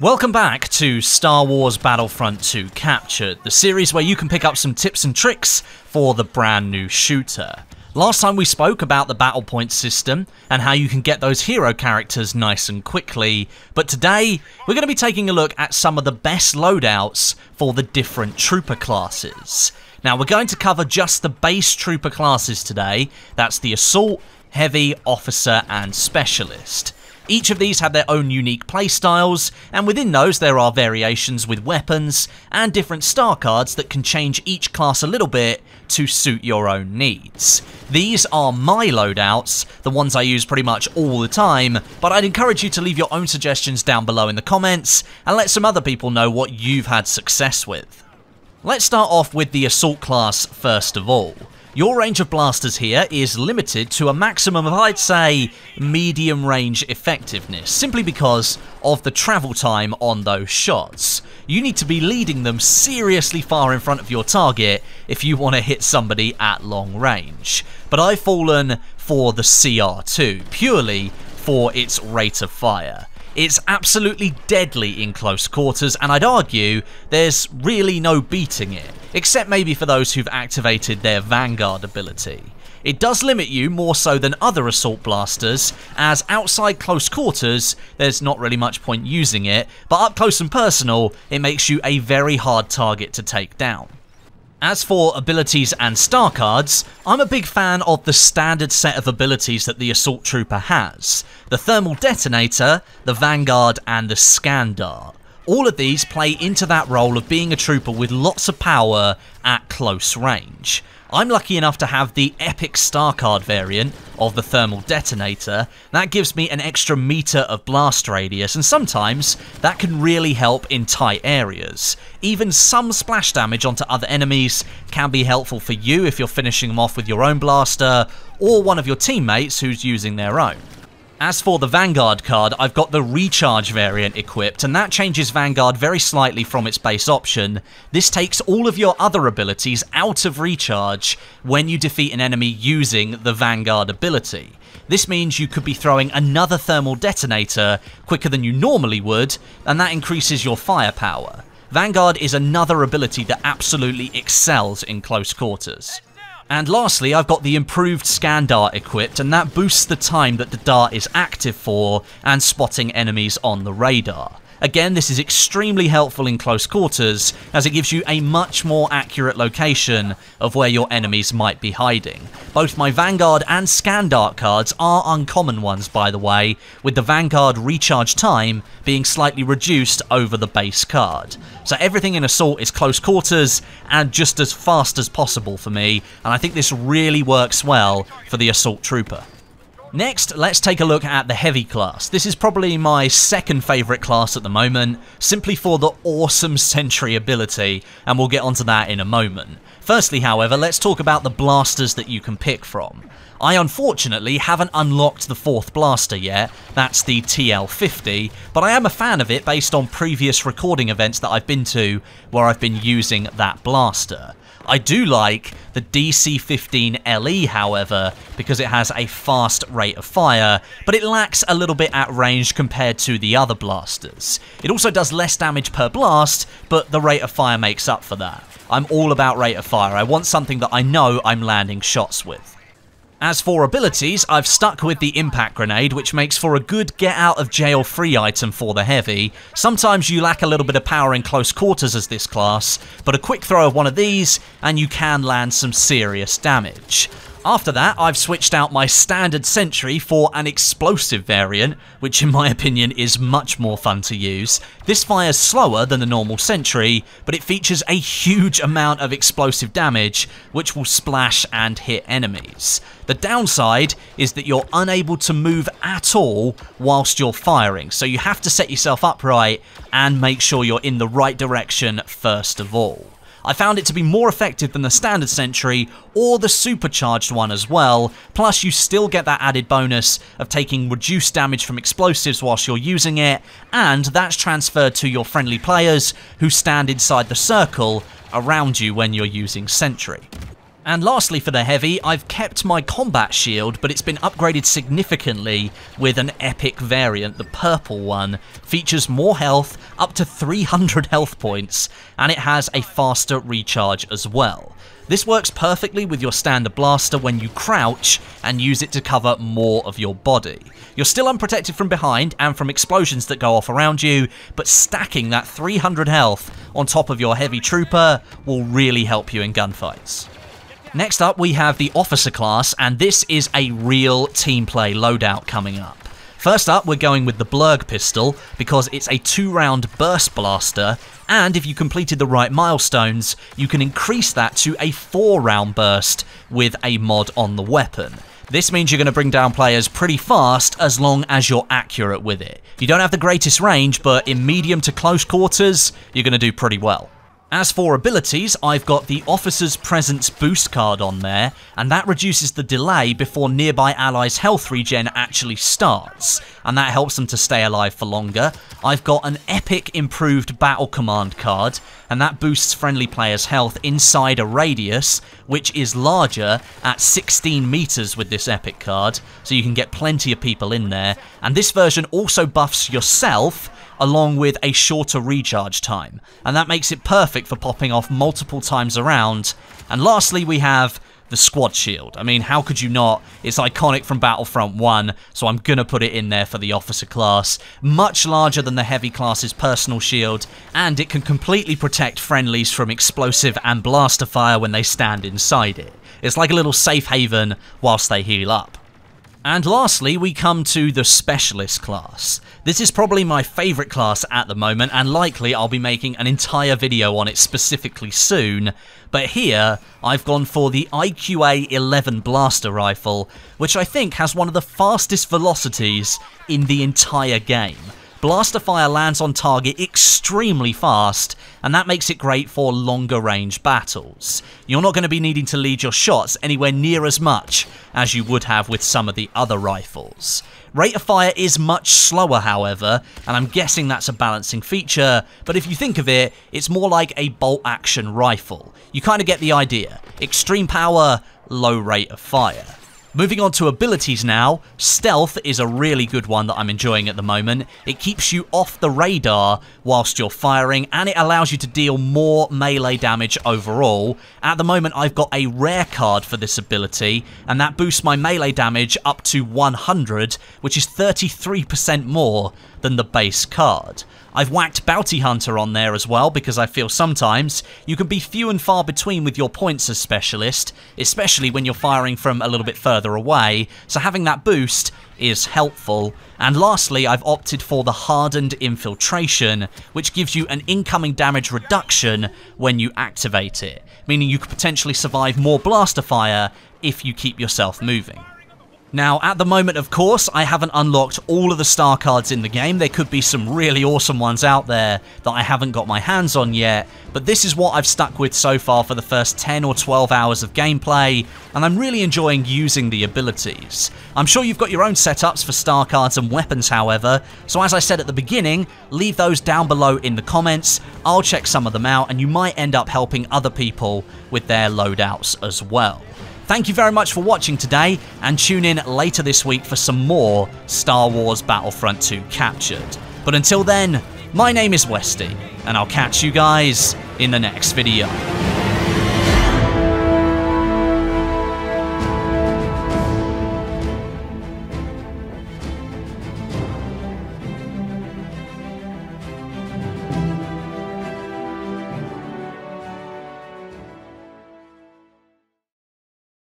Welcome back to Star Wars Battlefront 2 Captured, the series where you can pick up some tips and tricks for the brand new shooter. Last time we spoke about the battle point system and how you can get those hero characters nice and quickly, but today we're going to be taking a look at some of the best loadouts for the different trooper classes. Now we're going to cover just the base trooper classes today, that's the Assault, Heavy, Officer and Specialist. Each of these have their own unique playstyles, and within those there are variations with weapons and different star cards that can change each class a little bit to suit your own needs. These are my loadouts, the ones I use pretty much all the time, but I'd encourage you to leave your own suggestions down below in the comments and let some other people know what you've had success with. Let's start off with the Assault class first of all. Your range of blasters here is limited to a maximum of, I'd say, medium range effectiveness, simply because of the travel time on those shots. You need to be leading them seriously far in front of your target if you want to hit somebody at long range. But I've fallen for the CR2, purely for its rate of fire. It's absolutely deadly in close quarters, and I'd argue there's really no beating it, except maybe for those who've activated their Vanguard ability. It does limit you more so than other assault blasters, as outside close quarters, there's not really much point using it, but up close and personal, it makes you a very hard target to take down. As for abilities and star cards, I'm a big fan of the standard set of abilities that the Assault Trooper has. The Thermal Detonator, the Vanguard and the Scan Dart. All of these play into that role of being a trooper with lots of power at close range. I'm lucky enough to have the epic star card variant of the Thermal Detonator. That gives me an extra meter of blast radius, and sometimes that can really help in tight areas. Even some splash damage onto other enemies can be helpful for you if you're finishing them off with your own blaster, or one of your teammates who's using their own. As for the Vanguard card, I've got the Recharge variant equipped, and that changes Vanguard very slightly from its base option. This takes all of your other abilities out of Recharge when you defeat an enemy using the Vanguard ability. This means you could be throwing another Thermal Detonator quicker than you normally would, and that increases your firepower. Vanguard is another ability that absolutely excels in close quarters. And lastly, I've got the improved Scan Dart equipped, and that boosts the time that the dart is active for and spotting enemies on the radar. Again, this is extremely helpful in close quarters, as it gives you a much more accurate location of where your enemies might be hiding. Both my Vanguard and Scan Dart cards are uncommon ones, by the way, with the Vanguard recharge time being slightly reduced over the base card. So everything in Assault is close quarters and just as fast as possible for me, and I think this really works well for the Assault Trooper. Next, let's take a look at the Heavy class. This is probably my second favourite class at the moment, simply for the awesome Sentry ability, and we'll get onto that in a moment. Firstly, however, let's talk about the blasters that you can pick from. I unfortunately haven't unlocked the fourth blaster yet, that's the TL50, but I am a fan of it based on previous recording events that I've been to where I've been using that blaster. I do like the DC-15 LE, however, because it has a fast rate of fire, but it lacks a little bit at range compared to the other blasters. It also does less damage per blast, but the rate of fire makes up for that. I'm all about rate of fire. I want something that I know I'm landing shots with. As for abilities, I've stuck with the Impact Grenade, which makes for a good get-out-of-jail-free item for the Heavy. Sometimes you lack a little bit of power in close quarters as this class, but a quick throw of one of these, and you can land some serious damage. After that, I've switched out my standard Sentry for an explosive variant, which in my opinion is much more fun to use. This fires slower than the normal Sentry, but it features a huge amount of explosive damage, which will splash and hit enemies. The downside is that you're unable to move at all whilst you're firing, so you have to set yourself up right and make sure you're in the right direction first of all. I found it to be more effective than the standard Sentry or the supercharged one as well, plus you still get that added bonus of taking reduced damage from explosives whilst you're using it, and that's transferred to your friendly players who stand inside the circle around you when you're using Sentry. And lastly for the heavy, I've kept my combat shield, but it's been upgraded significantly with an epic variant. The purple one features more health, up to 300 health points, and it has a faster recharge as well. This works perfectly with your standard blaster when you crouch and use it to cover more of your body. You're still unprotected from behind and from explosions that go off around you, but stacking that 300 health on top of your heavy trooper will really help you in gunfights. Next up, we have the officer class, and this is a real team play loadout coming up. First up, we're going with the Blurg pistol, because it's a 2-round burst blaster, and if you completed the right milestones, you can increase that to a 4-round burst with a mod on the weapon. This means you're going to bring down players pretty fast as long as you're accurate with it. You don't have the greatest range, but in medium to close quarters, you're going to do pretty well. As for abilities, I've got the Officer's Presence boost card on there, and that reduces the delay before nearby allies' health regen actually starts, and that helps them to stay alive for longer. I've got an epic improved battle command card, and that boosts friendly players' health inside a radius, which is larger at 16 meters with this epic card, so you can get plenty of people in there. And this version also buffs yourself, along with a shorter recharge time, and that makes it perfect for popping off multiple times around. And lastly, we have the squad shield. I mean, how could you not? It's iconic from Battlefront 1, so I'm gonna put it in there for the officer class. Much larger than the heavy class's personal shield, and it can completely protect friendlies from explosive and blaster fire when they stand inside it. It's like a little safe haven whilst they heal up. And lastly, we come to the Specialist class. This is probably my favourite class at the moment, and likely I'll be making an entire video on it specifically soon. But here, I've gone for the IQA-11 blaster rifle, which I think has one of the fastest velocities in the entire game. Blaster fire lands on target extremely fast, and that makes it great for longer range battles. You're not going to be needing to lead your shots anywhere near as much as you would have with some of the other rifles. Rate of fire is much slower, however, and I'm guessing that's a balancing feature, but if you think of it, it's more like a bolt-action rifle. You kind of get the idea. Extreme power, low rate of fire. Moving on to abilities now, Stealth is a really good one that I'm enjoying at the moment. It keeps you off the radar whilst you're firing, and it allows you to deal more melee damage overall. At the moment, I've got a rare card for this ability, and that boosts my melee damage up to 100, which is 33% more than the base card. I've whacked Bounty Hunter on there as well, because I feel sometimes you can be few and far between with your points as Specialist, especially when you're firing from a little bit further away, so having that boost is helpful. And lastly, I've opted for the Hardened Infiltration, which gives you an incoming damage reduction when you activate it, meaning you could potentially survive more blaster fire if you keep yourself moving. Now, at the moment, of course, I haven't unlocked all of the star cards in the game. There could be some really awesome ones out there that I haven't got my hands on yet, but this is what I've stuck with so far for the first 10 or 12 hours of gameplay, and I'm really enjoying using the abilities. I'm sure you've got your own setups for star cards and weapons, however, so as I said at the beginning, leave those down below in the comments. I'll check some of them out, and you might end up helping other people with their loadouts as well. Thank you very much for watching today, and tune in later this week for some more Star Wars Battlefront 2 Captured. But until then, my name is Westie, and I'll catch you guys in the next video.